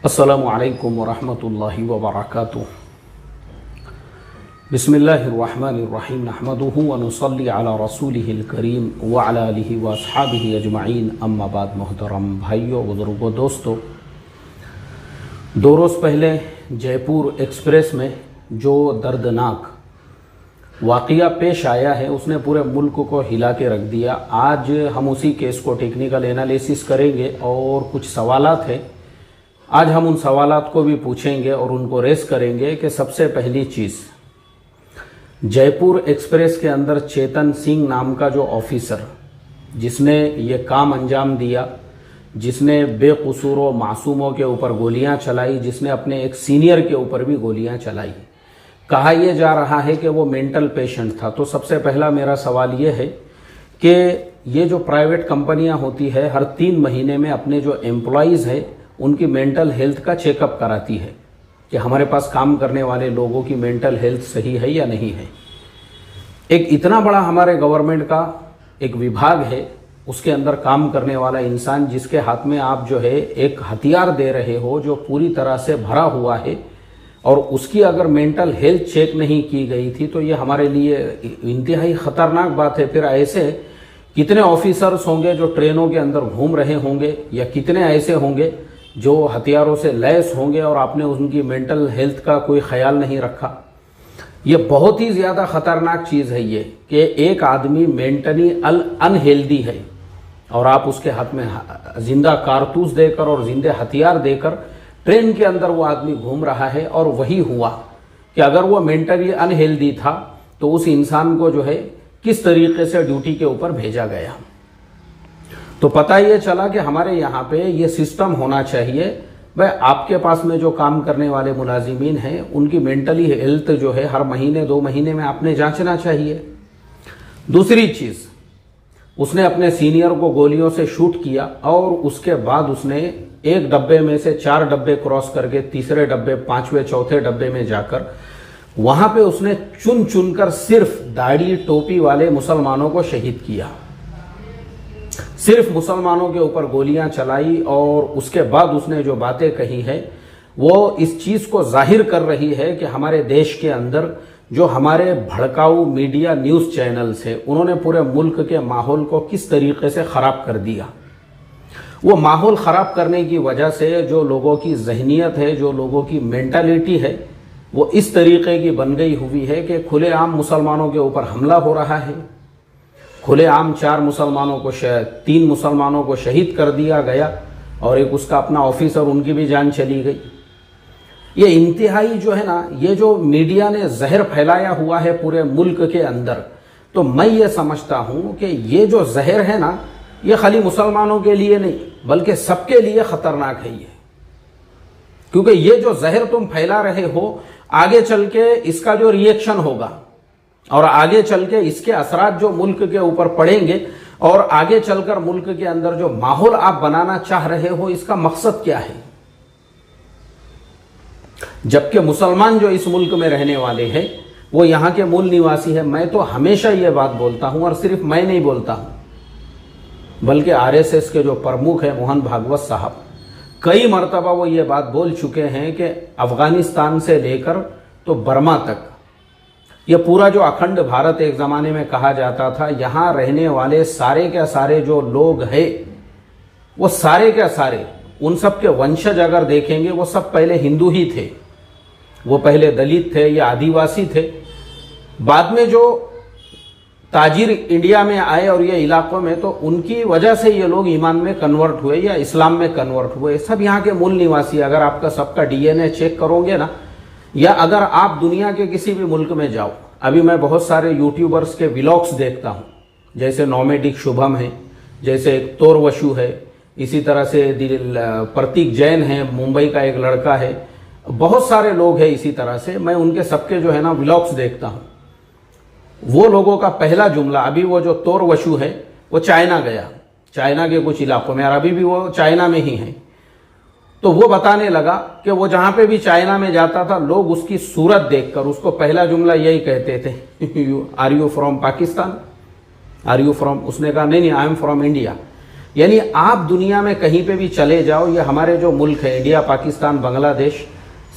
अस्सलामु अलैकुम वरहमतुल्लाहि वबरकातुहू। बिस्मिल्लाहिर्रहमानिर्रहीम नहमदुहु व नुसल्ली अला रसूलिहिल करीम व अला आलिहि व अस्हाबिहि अजमईन, अम्मा बाद। मोहतरम भाइयों, बुजुर्गों, दोस्तों, 2 रोज़ पहले जयपुर एक्सप्रेस में जो दर्दनाक वाक़या पेश आया है उसने पूरे मुल्क को हिला के रख दिया। आज हम उसी केस को टेक्निकल एनालिसिस करेंगे और कुछ सवालात हैं। आज हम उन सवालात को भी पूछेंगे और उनको रेस करेंगे कि सबसे पहली चीज़, जयपुर एक्सप्रेस के अंदर चेतन सिंह नाम का जो ऑफिसर जिसने ये काम अंजाम दिया, जिसने बेकसूरों मासूमों के ऊपर गोलियां चलाई, जिसने अपने एक सीनियर के ऊपर भी गोलियां चलाई, कहा यह जा रहा है कि वो मेंटल पेशेंट था। तो सबसे पहला मेरा सवाल ये है कि ये जो प्राइवेट कंपनियां होती है हर 3 महीने में अपने जो एम्प्लॉयज़ है उनकी मेंटल हेल्थ का चेकअप कराती है कि हमारे पास काम करने वाले लोगों की मेंटल हेल्थ सही है या नहीं है। एक इतना बड़ा हमारे गवर्नमेंट का एक विभाग है, उसके अंदर काम करने वाला इंसान जिसके हाथ में आप जो है एक हथियार दे रहे हो जो पूरी तरह से भरा हुआ है, और उसकी अगर मेंटल हेल्थ चेक नहीं की गई थी तो ये हमारे लिए इंतहाई खतरनाक बात है। फिर ऐसे कितने ऑफिसर्स होंगे जो ट्रेनों के अंदर घूम रहे होंगे, या कितने ऐसे होंगे जो हथियारों से लैस होंगे और आपने उनकी मेंटल हेल्थ का कोई ख्याल नहीं रखा। ये बहुत ही ज़्यादा ख़तरनाक चीज़ है ये कि एक आदमी मेंटली अनहेल्दी है और आप उसके हाथ में जिंदा कारतूस देकर और जिंदे हथियार देकर ट्रेन के अंदर वो आदमी घूम रहा है। और वही हुआ कि अगर वो मेंटली अनहेल्दी था तो उस इंसान को जो है किस तरीके से ड्यूटी के ऊपर भेजा गया। तो पता ये चला कि हमारे यहाँ पे ये सिस्टम होना चाहिए, भाई आपके पास में जो काम करने वाले मुलाजिमीन हैं उनकी मेंटली हेल्थ जो है हर महीने 2 महीने में आपने जांचना चाहिए। दूसरी चीज़, उसने अपने सीनियर को गोलियों से शूट किया और उसके बाद उसने एक डब्बे में से 4 डब्बे क्रॉस करके तीसरे डब्बे, 5वें, चौथे डब्बे में जाकर वहां पे उसने चुन चुनकर सिर्फ दाढ़ी टोपी वाले मुसलमानों को शहीद किया, सिर्फ मुसलमानों के ऊपर गोलियां चलाई। और उसके बाद उसने जो बातें कही है वो इस चीज को जाहिर कर रही है कि हमारे देश के अंदर जो हमारे भड़काऊ मीडिया न्यूज चैनल्स है उन्होंने पूरे मुल्क के माहौल को किस तरीके से खराब कर दिया। वो माहौल खराब करने की वजह से जो लोगों की जहनीत है, जो लोगों की मेंटालिटी है, वो इस तरीके की बन गई हुई है कि खुलेआम मुसलमानों के ऊपर हमला हो रहा है, खुलेआम 3 मुसलमानों को शहीद कर दिया गया और एक उसका अपना ऑफिसर, उनकी भी जान चली गई। ये इंतहाई जो है ना, ये जो मीडिया ने जहर फैलाया हुआ है पूरे मुल्क के अंदर, तो मैं ये समझता हूं कि ये जो जहर है ना, ये खाली मुसलमानों के लिए नहीं बल्कि सबके लिए खतरनाक है ये। क्योंकि ये जो जहर तुम फैला रहे हो, आगे चल के इसका जो रिएक्शन होगा और आगे चल के इसके असरात जो मुल्क के ऊपर पड़ेंगे और आगे चलकर मुल्क के अंदर जो माहौल आप बनाना चाह रहे हो, इसका मकसद क्या है। जबकि मुसलमान जो इस मुल्क में रहने वाले हैं वो यहां के मूल निवासी है। मैं तो हमेशा ये बात बोलता हूं, और सिर्फ मैं नहीं बोलता हूं बल्कि आरएसएस के जो प्रमुख है मोहन भागवत साहब, कई मरतबा वो ये बात बोल चुके हैं कि अफगानिस्तान से लेकर तो बर्मा तक ये पूरा जो अखंड भारत एक ज़माने में कहा जाता था, यहाँ रहने वाले सारे के सारे जो लोग हैं वो सारे के सारे, उन सब के वंशज अगर देखेंगे वो सब पहले हिंदू ही थे, वो पहले दलित थे या आदिवासी थे। बाद में जो ताजिर इंडिया में आए और ये इलाकों में, तो उनकी वजह से ये लोग ईमान में कन्वर्ट हुए या इस्लाम में कन्वर्ट हुए। सब यहाँ के मूल निवासी, अगर आपका सबका डीएनए चेक करोगे ना, या अगर आप दुनिया के किसी भी मुल्क में जाओ, अभी मैं बहुत सारे यूट्यूबर्स के व्लॉग्स देखता हूँ, जैसे नॉमेडिक शुभम है, जैसे तोरवशु है, इसी तरह से प्रतीक जैन है, मुंबई का एक लड़का है, बहुत सारे लोग हैं इसी तरह से। मैं उनके सबके जो है ना व्लॉग्स देखता हूँ। वो लोगों का पहला जुमला, अभी वो जो तोरवशु है वो चाइना गया, चाइना के कुछ इलाकों में, और अभी भी वो चाइना में ही है, तो वो बताने लगा कि वो जहां पे भी चाइना में जाता था लोग उसकी सूरत देखकर उसको पहला जुमला यही कहते थे, are you from Pakistan, are you from, उसने कहा नहीं, आई एम फ्रॉम इंडिया। यानी आप दुनिया में कहीं पे भी चले जाओ, ये हमारे जो मुल्क है इंडिया, पाकिस्तान, बांग्लादेश,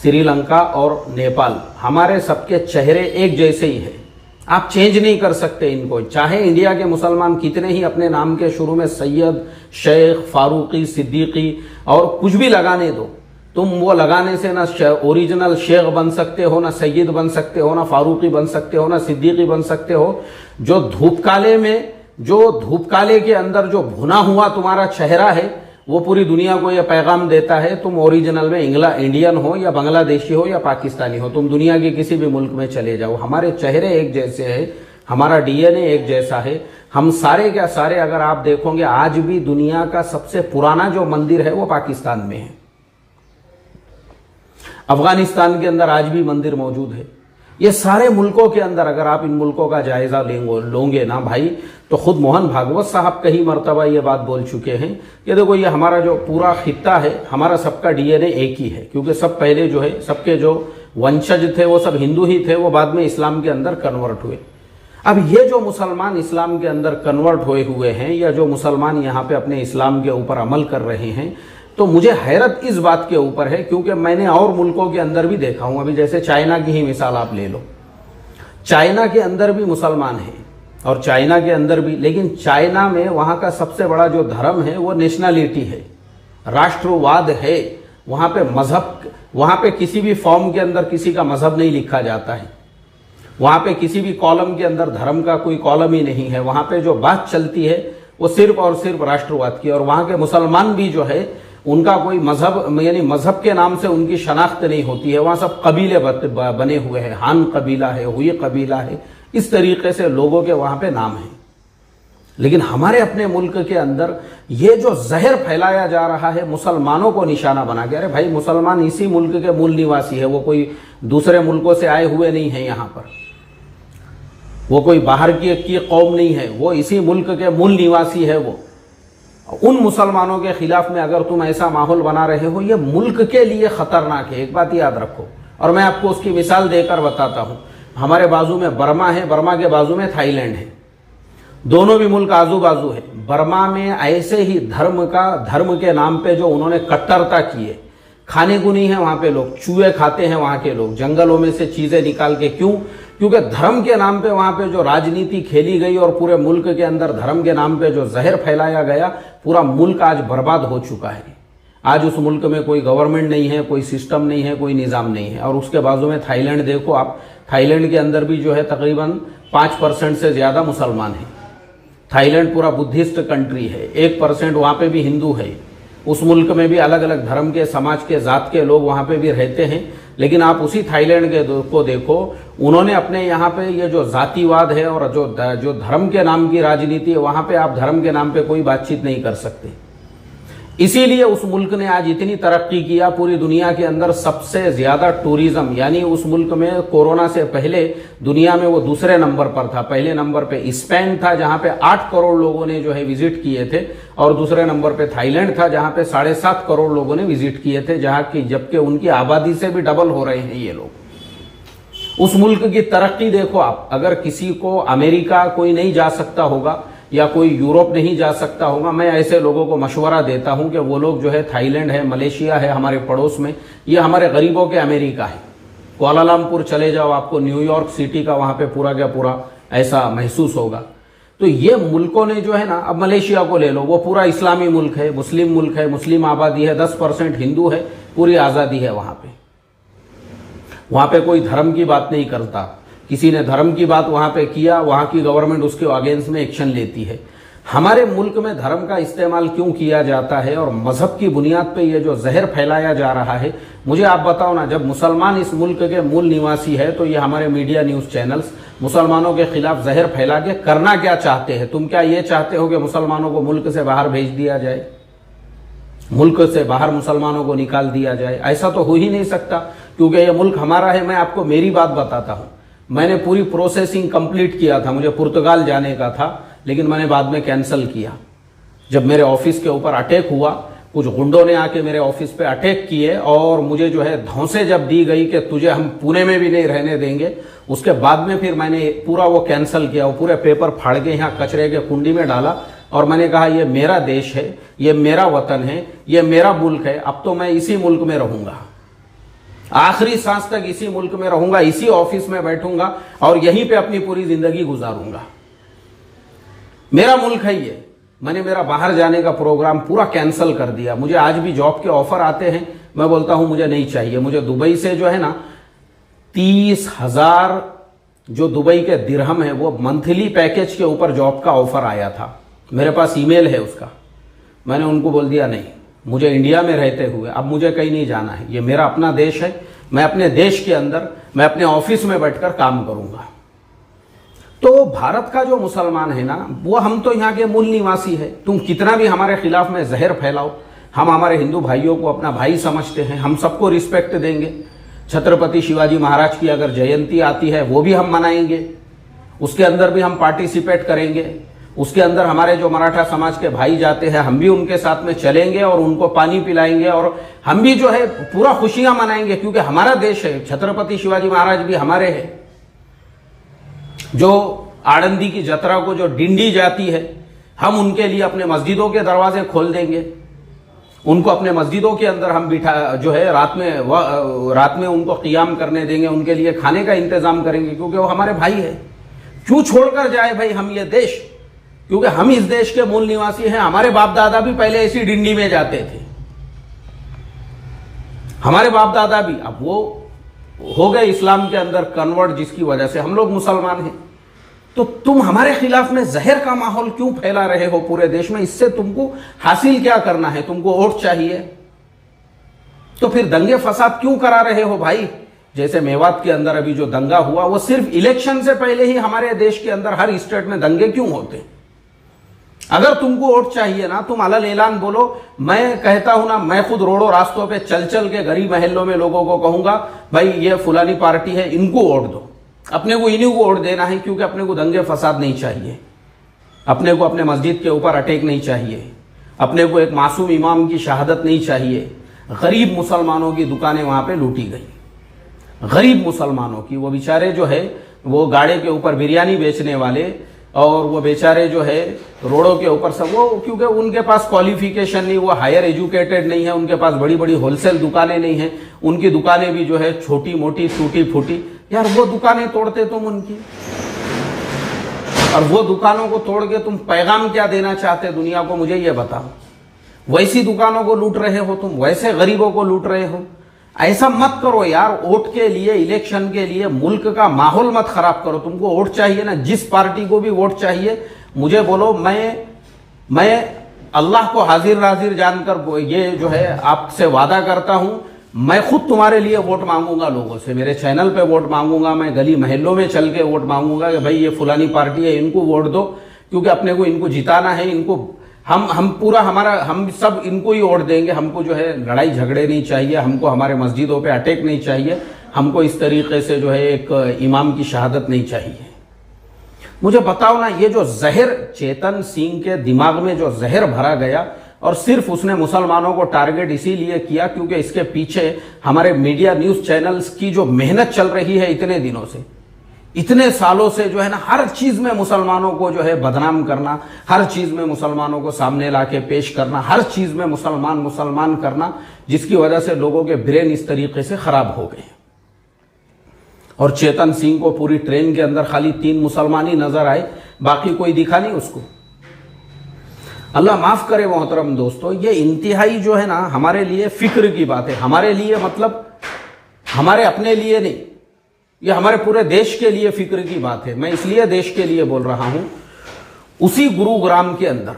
श्रीलंका और नेपाल, हमारे सबके चेहरे एक जैसे ही है। आप चेंज नहीं कर सकते इनको, चाहे इंडिया के मुसलमान कितने ही अपने नाम के शुरू में सैयद, शेख, फारूकी, सिद्दीकी और कुछ भी लगाने दो, तुम वो लगाने से ना ओरिजिनल शेख बन सकते हो, ना सैयद बन सकते हो, ना फारूकी बन सकते हो, ना सिद्दीकी बन सकते हो। जो धूपकाले के अंदर जो भुना हुआ तुम्हारा चेहरा है, वो पूरी दुनिया को यह पैगाम देता है, तुम ओरिजिनल में इंडियन हो या बांग्लादेशी हो या पाकिस्तानी हो, तुम दुनिया के किसी भी मुल्क में चले जाओ, हमारे चेहरे एक जैसे हैं, हमारा डीएनए एक जैसा है। हम सारे क्या सारे अगर आप देखोगे, आज भी दुनिया का सबसे पुराना जो मंदिर है वो पाकिस्तान में है। अफगानिस्तान के अंदर आज भी मंदिर मौजूद है। ये सारे मुल्कों के अंदर अगर आप इन मुल्कों का जायजा लोगे ना भाई, तो खुद मोहन भागवत साहब कई मरतबा ये बात बोल चुके हैं कि देखो ये हमारा जो पूरा खित्ता है, हमारा सबका डीएनए एक ही है, क्योंकि सब पहले जो है सबके जो वंशज थे वो सब हिंदू ही थे, वो बाद में इस्लाम के अंदर कन्वर्ट हुए। अब ये जो मुसलमान इस्लाम के अंदर कन्वर्ट हुए हैं, या जो मुसलमान यहाँ पे अपने इस्लाम के ऊपर अमल कर रहे हैं, तो मुझे हैरत इस बात के ऊपर है, क्योंकि मैंने और मुल्कों के अंदर भी देखा हूं। अभी जैसे चाइना की ही मिसाल आप ले लो, चाइना के अंदर भी मुसलमान हैं और चाइना के अंदर भी, लेकिन चाइना में वहां का सबसे बड़ा जो धर्म है वो नेशनलिटी है, राष्ट्रवाद है। वहां पे मजहब, वहां पे किसी भी फॉर्म के अंदर किसी का मजहब नहीं लिखा जाता है, वहां पे किसी भी कॉलम के अंदर धर्म का कोई कॉलम ही नहीं है। वहां पे जो बात चलती है वो सिर्फ और सिर्फ राष्ट्रवाद की। और वहां के मुसलमान भी जो है, उनका कोई मजहब, यानी मजहब के नाम से उनकी शनाख्त नहीं होती है। वहां सब कबीले बने हुए हैं, हान कबीला है, हुई कबीला है, इस तरीके से लोगों के वहां पे नाम है। लेकिन हमारे अपने मुल्क के अंदर ये जो जहर फैलाया जा रहा है मुसलमानों को निशाना बना के, अरे भाई मुसलमान इसी मुल्क के मूल निवासी है, वो कोई दूसरे मुल्कों से आए हुए नहीं है, यहाँ पर वो कोई बाहर की कौम नहीं है, वो इसी मुल्क के मूल निवासी है। वो उन मुसलमानों के खिलाफ में अगर तुम ऐसा माहौल बना रहे हो, ये मुल्क के लिए खतरनाक है, एक बात याद रखो। और मैं आपको उसकी मिसाल देकर बताता हूं। हमारे बाजू में बर्मा है, बर्मा के बाजू में थाईलैंड है, दोनों भी मुल्क आजू बाजू है। बर्मा में ऐसे ही धर्म के नाम पे जो उन्होंने कट्टरता की है, खाने को नहीं है वहां पे लोग, चूहे खाते हैं वहां के लोग, जंगलों में से चीजें निकाल के। क्यों? क्योंकि धर्म के नाम पे वहां पे जो राजनीति खेली गई और पूरे मुल्क के अंदर धर्म के नाम पे जो जहर फैलाया गया, पूरा मुल्क आज बर्बाद हो चुका है। आज उस मुल्क में कोई गवर्नमेंट नहीं है, कोई सिस्टम नहीं है, कोई निज़ाम नहीं है। और उसके बाजू में थाईलैंड देखो आप, थाईलैंड के अंदर भी जो है तकरीबन 5% से ज्यादा मुसलमान हैं। थाईलैंड पूरा बुद्धिस्ट कंट्री है, 1% वहां पे भी हिंदू है। उस मुल्क में भी अलग अलग धर्म के, समाज के, जात के लोग वहां पे भी रहते हैं। लेकिन आप उसी थाईलैंड के को देखो, उन्होंने अपने यहाँ पे ये जो जातिवाद है और जो धर्म के नाम की राजनीति है, वहां पे आप धर्म के नाम पे कोई बातचीत नहीं कर सकते। इसीलिए उस मुल्क ने आज इतनी तरक्की किया, पूरी दुनिया के अंदर सबसे ज्यादा टूरिज्म, यानी उस मुल्क में कोरोना से पहले दुनिया में वो दूसरे नंबर पर था। पहले नंबर पे स्पेन था जहां पे 8 करोड़ लोगों ने जो है विजिट किए थे, और दूसरे नंबर पे थाईलैंड था जहां पे 7.5 करोड़ लोगों ने विजिट किए थे, जहां की जबकि उनकी आबादी से भी डबल हो रहे हैं ये लोग। उस मुल्क की तरक्की देखो आप। अगर किसी को अमेरिका कोई नहीं जा सकता होगा या कोई यूरोप नहीं जा सकता होगा, मैं ऐसे लोगों को मशवरा देता हूं कि वो लोग जो है, थाईलैंड है, मलेशिया है हमारे पड़ोस में, ये हमारे गरीबों के अमेरिका है। कुआलालंपुर चले जाओ, आपको न्यूयॉर्क सिटी का वहां पे पूरा का पूरा ऐसा महसूस होगा। तो ये मुल्कों ने जो है ना, अब मलेशिया को ले लो, वो पूरा इस्लामी मुल्क है, मुस्लिम आबादी है, 10% हिंदू है, पूरी आजादी है वहां पे कोई धर्म की बात नहीं करता। किसी ने धर्म की बात वहां पे किया, वहां की गवर्नमेंट उसके अगेंस्ट में एक्शन लेती है। हमारे मुल्क में धर्म का इस्तेमाल क्यों किया जाता है और मजहब की बुनियाद पे ये जो जहर फैलाया जा रहा है, मुझे आप बताओ ना। जब मुसलमान इस मुल्क के मूल निवासी है, तो ये हमारे मीडिया न्यूज चैनल्स मुसलमानों के खिलाफ जहर फैला के करना क्या चाहते हैं? तुम क्या ये चाहते हो कि मुसलमानों को मुल्क से बाहर भेज दिया जाए, मुल्क से बाहर मुसलमानों को निकाल दिया जाए? ऐसा तो हो ही नहीं सकता, क्योंकि ये मुल्क हमारा है। मैं आपको मेरी बात बताता हूं, मैंने पूरी प्रोसेसिंग कंप्लीट किया था, मुझे पुर्तगाल जाने का था, लेकिन मैंने बाद में कैंसिल किया। जब मेरे ऑफिस के ऊपर अटैक हुआ, कुछ गुंडों ने आके मेरे ऑफिस पे अटैक किए और मुझे जो है धौंसे जब दी गई कि तुझे हम पुणे में भी नहीं रहने देंगे, उसके बाद में फिर मैंने पूरा वो कैंसिल किया। वो पूरे पेपर फाड़ के यहाँ कचरे के कुंडी में डाला, और मैंने कहा ये मेरा देश है, ये मेरा वतन है, ये मेरा मुल्क है, अब तो मैं इसी मुल्क में रहूंगा, आखिरी सांस तक इसी मुल्क में रहूंगा, इसी ऑफिस में बैठूंगा और यहीं पे अपनी पूरी जिंदगी गुजारूंगा। मेरा मुल्क है ये। मैंने मेरा बाहर जाने का प्रोग्राम पूरा कैंसिल कर दिया। मुझे आज भी जॉब के ऑफर आते हैं, मैं बोलता हूं मुझे नहीं चाहिए। मुझे दुबई से जो है ना 30,000 जो दुबई के दिरहम है वो मंथली पैकेज के ऊपर जॉब का ऑफर आया था, मेरे पास ईमेल है उसका। मैंने उनको बोल दिया नहीं, मुझे इंडिया में रहते हुए अब मुझे कहीं नहीं जाना है, ये मेरा अपना देश है, मैं अपने देश के अंदर मैं अपने ऑफिस में बैठकर काम करूंगा। तो भारत का जो मुसलमान है ना, वो हम तो यहाँ के मूल निवासी है। तुम कितना भी हमारे खिलाफ में जहर फैलाओ, हम हमारे हिंदू भाइयों को अपना भाई समझते हैं, हम सबको रिस्पेक्ट देंगे। छत्रपति शिवाजी महाराज की अगर जयंती आती है वो भी हम मनाएंगे, उसके अंदर भी हम पार्टिसिपेट करेंगे। उसके अंदर हमारे जो मराठा समाज के भाई जाते हैं हम भी उनके साथ में चलेंगे और उनको पानी पिलाएंगे और हम भी जो है पूरा खुशियां मनाएंगे, क्योंकि हमारा देश है, छत्रपति शिवाजी महाराज भी हमारे हैं। जो आनंदी की जत्रा को जो डिंडी जाती है, हम उनके लिए अपने मस्जिदों के दरवाजे खोल देंगे, उनको अपने मस्जिदों के अंदर हम बिठा जो है रात में उनको क़ियाम करने देंगे, उनके लिए खाने का इंतजाम करेंगे, क्योंकि वो हमारे भाई है। क्यों छोड़कर जाए भाई हम ये देश, क्योंकि हम इस देश के मूल निवासी हैं। हमारे बाप दादा भी पहले ऐसी डिंडी में जाते थे, हमारे बाप दादा भी। अब वो हो गए इस्लाम के अंदर कन्वर्ट, जिसकी वजह से हम लोग मुसलमान हैं। तो तुम हमारे खिलाफ में जहर का माहौल क्यों फैला रहे हो पूरे देश में? इससे तुमको हासिल क्या करना है? तुमको वोट चाहिए, तो फिर दंगे फसाद क्यों करा रहे हो भाई? जैसे मेवात के अंदर अभी जो दंगा हुआ, वो सिर्फ इलेक्शन से पहले ही हमारे देश के अंदर हर स्टेट में दंगे क्यों होते? अगर तुमको वोट चाहिए ना, तुम अलग ऐलान बोलो। मैं कहता हूं ना, मैं खुद रोडों रास्तों पे चल चल के गरीब महल्लों में लोगों को कहूंगा भाई ये फुलानी पार्टी है, इनको वोट दो। अपने को इन्हीं को वोट देना है, क्योंकि अपने को दंगे फसाद नहीं चाहिए, अपने को अपने मस्जिद के ऊपर अटैक नहीं चाहिए, अपने को एक मासूम इमाम की शहादत नहीं चाहिए। गरीब मुसलमानों की दुकानें वहां पे लूटी गई, गरीब मुसलमानों की। वो बेचारे जो है वो गाड़े के ऊपर बिरयानी बेचने वाले और वो बेचारे जो है रोडों के ऊपर सब, वो क्योंकि उनके पास क्वालिफिकेशन नहीं, वो हायर एजुकेटेड नहीं है, उनके पास बड़ी बड़ी होलसेल दुकानें नहीं है, उनकी दुकानें भी जो है छोटी मोटी टूटी फूटी। यार वो दुकानें तोड़ते तुम उनकी, और वो दुकानों को तोड़ के तुम पैगाम क्या देना चाहते दुनिया को, मुझे ये बताओ। वैसी दुकानों को लूट रहे हो तुम, वैसे गरीबों को लूट रहे हो। ऐसा मत करो यार, वोट के लिए, इलेक्शन के लिए मुल्क का माहौल मत खराब करो। तुमको वोट चाहिए ना, जिस पार्टी को भी वोट चाहिए मुझे बोलो। मैं अल्लाह को हाजिर नाजिर जानकर ये जो है आपसे वादा करता हूं, मैं खुद तुम्हारे लिए वोट मांगूंगा लोगों से, मेरे चैनल पे वोट मांगूंगा, मैं गली महल्लों में चल के वोट मांगूंगा कि भाई ये फुलानी पार्टी है, इनको वोट दो, क्योंकि अपने को इनको जिताना है। इनको हम सब इनको ही वोट देंगे। हमको जो है लड़ाई झगड़े नहीं चाहिए, हमको हमारे मस्जिदों पे अटैक नहीं चाहिए, हमको इस तरीके से जो है एक इमाम की शहादत नहीं चाहिए। मुझे बताओ ना, ये जो जहर चेतन सिंह के दिमाग में जो जहर भरा गया, और सिर्फ उसने मुसलमानों को टारगेट इसीलिए किया क्योंकि इसके पीछे हमारे मीडिया न्यूज चैनल्स की जो मेहनत चल रही है इतने दिनों से, इतने सालों से जो है ना, हर चीज में मुसलमानों को जो है बदनाम करना, हर चीज में मुसलमानों को सामने लाके पेश करना, हर चीज में मुसलमान करना, जिसकी वजह से लोगों के ब्रेन इस तरीके से खराब हो गए। और चेतन सिंह को पूरी ट्रेन के अंदर खाली 3 मुसलमान ही नजर आए, बाकी कोई दिखा नहीं उसको। अल्लाह माफ करे मोहतरम दोस्तों, ये इंतहाई जो है ना हमारे लिए फिक्र की बात है। हमारे लिए मतलब हमारे अपने लिए नहीं, ये हमारे पूरे देश के लिए फिक्र की बात है। मैं इसलिए देश के लिए बोल रहा हूं, उसी गुरुग्राम के अंदर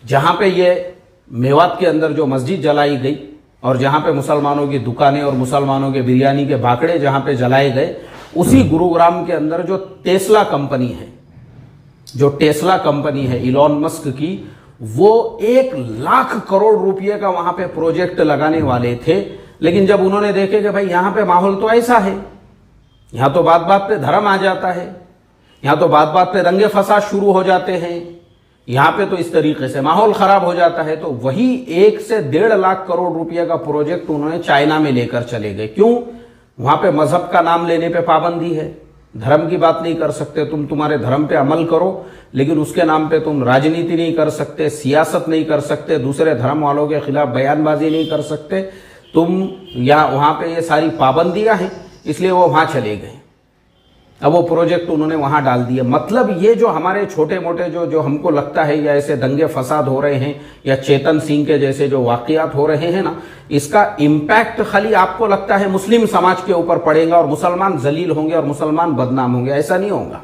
जहां पे ये मेवात के अंदर जो मस्जिद जलाई गई और जहां पे मुसलमानों की दुकानें और मुसलमानों के बिरयानी के भाकड़े जहां पे जलाए गए, उसी गुरुग्राम के अंदर जो टेस्ला कंपनी है, जो टेस्ला कंपनी है इलॉन मस्क की, वो 1 लाख करोड़ रुपए का वहां पे प्रोजेक्ट लगाने वाले थे। लेकिन जब उन्होंने देखे कि भाई यहां पे माहौल तो ऐसा है, यहां तो बात बात पे धर्म आ जाता है, यहां तो बात बात पे दंगे फसाद शुरू हो जाते हैं, यहां पे तो इस तरीके से माहौल खराब हो जाता है, तो वही 1 से 1.5 लाख करोड़ रुपए का प्रोजेक्ट उन्होंने चाइना में लेकर चले गए। क्यों? वहां पे मजहब का नाम लेने पे पाबंदी है, धर्म की बात नहीं कर सकते, तुम तुम्हारे धर्म पे अमल करो, लेकिन उसके नाम पे तुम राजनीति नहीं कर सकते, सियासत नहीं कर सकते, दूसरे धर्म वालों के खिलाफ बयानबाजी नहीं कर सकते तुम, या वहां पे ये सारी पाबंदियां हैं, इसलिए वो वहां चले गए। अब वो प्रोजेक्ट उन्होंने वहां डाल दिया। मतलब ये जो हमारे छोटे मोटे जो हमको लगता है, या ऐसे दंगे फसाद हो रहे हैं, या चेतन सिंह के जैसे जो वाकयात हो रहे हैं ना, इसका इम्पैक्ट खाली आपको लगता है मुस्लिम समाज के ऊपर पड़ेगा और मुसलमान जलील होंगे और मुसलमान बदनाम होंगे। ऐसा नहीं होगा।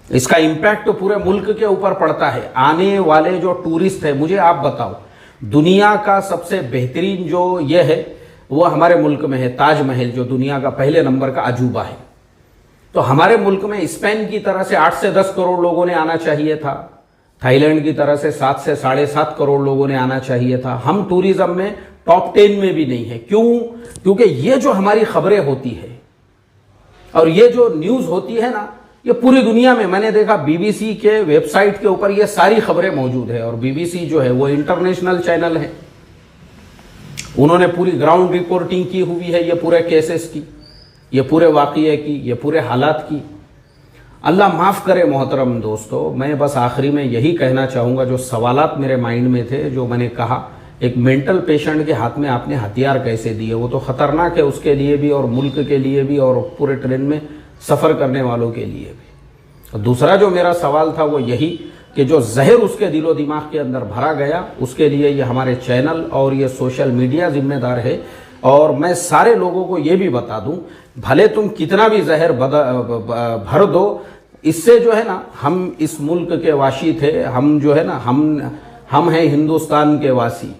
इसका इम्पैक्ट पूरे मुल्क के ऊपर पड़ता है। आने वाले जो टूरिस्ट है, मुझे आप बताओ, दुनिया का सबसे बेहतरीन जो ये है वो हमारे मुल्क में है, ताजमहल, जो दुनिया का पहले नंबर का अजूबा है। तो हमारे मुल्क में स्पेन की तरह से 8 से 10 करोड़ लोगों ने आना चाहिए था, थाईलैंड की तरह से 7 से 7.5 करोड़ लोगों ने आना चाहिए था। हम टूरिज्म में टॉप 10 में भी नहीं है। क्यों? क्योंकि ये जो हमारी खबरें होती है और ये जो न्यूज होती है ना, ये पूरी दुनिया में, मैंने देखा बीबीसी के वेबसाइट के ऊपर ये सारी खबरें मौजूद है। और बीबीसी जो है वो इंटरनेशनल चैनल है, उन्होंने पूरी ग्राउंड रिपोर्टिंग की हुई है, ये पूरे केसेस की, ये पूरे वाक़ये की, ये पूरे हालात की। अल्लाह माफ़ करे मोहतरम दोस्तों, मैं बस आखिरी में यही कहना चाहूँगा, जो सवालात मेरे माइंड में थे, जो मैंने कहा, एक मेंटल पेशेंट के हाथ में आपने हथियार कैसे दिए, वो तो ख़तरनाक है उसके लिए भी और मुल्क के लिए भी और पूरे ट्रेन में सफ़र करने वालों के लिए भी। और दूसरा जो मेरा सवाल था वो यही कि जो जहर उसके दिलो दिमाग के अंदर भरा गया, उसके लिए ये हमारे चैनल और ये सोशल मीडिया जिम्मेदार है। और मैं सारे लोगों को ये भी बता दूं, भले तुम कितना भी जहर भर दो, इससे जो है ना, हम इस मुल्क के वासी थे, हम जो है ना, हम हैं हिंदुस्तान के वासी।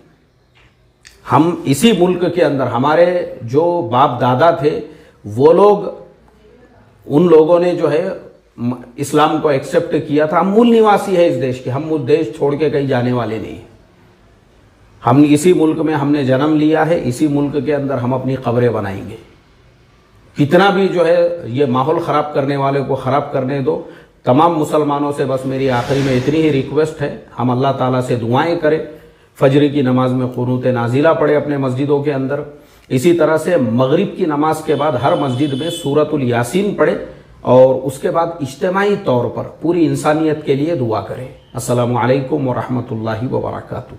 हम इसी मुल्क के अंदर, हमारे जो बाप दादा थे वो लोग, उन लोगों ने जो है इस्लाम को एक्सेप्ट किया था। हम मूल निवासी है इस देश के, हम देश छोड़ के कहीं जाने वाले नहीं। हम इसी मुल्क में हमने जन्म लिया है, इसी मुल्क के अंदर हम अपनी कब्रें बनाएंगे। कितना भी जो है ये माहौल ख़राब करने वाले को ख़राब करने दो। तमाम मुसलमानों से बस मेरी आखिरी में इतनी ही रिक्वेस्ट है, हम अल्लाह ताला से दुआएं करें, फजर की नमाज में कुनूत नाजिला पढ़े अपने मस्जिदों के अंदर। इसी तरह से मगरिब की नमाज के बाद हर मस्जिद में सूरतुल यासीन पढ़े और उसके बाद इज्तिमाई तौर पर पूरी इंसानियत के लिए दुआ करें। अस्सलामु अलैकुम व रहमतुल्लाहि व बरकातुहू।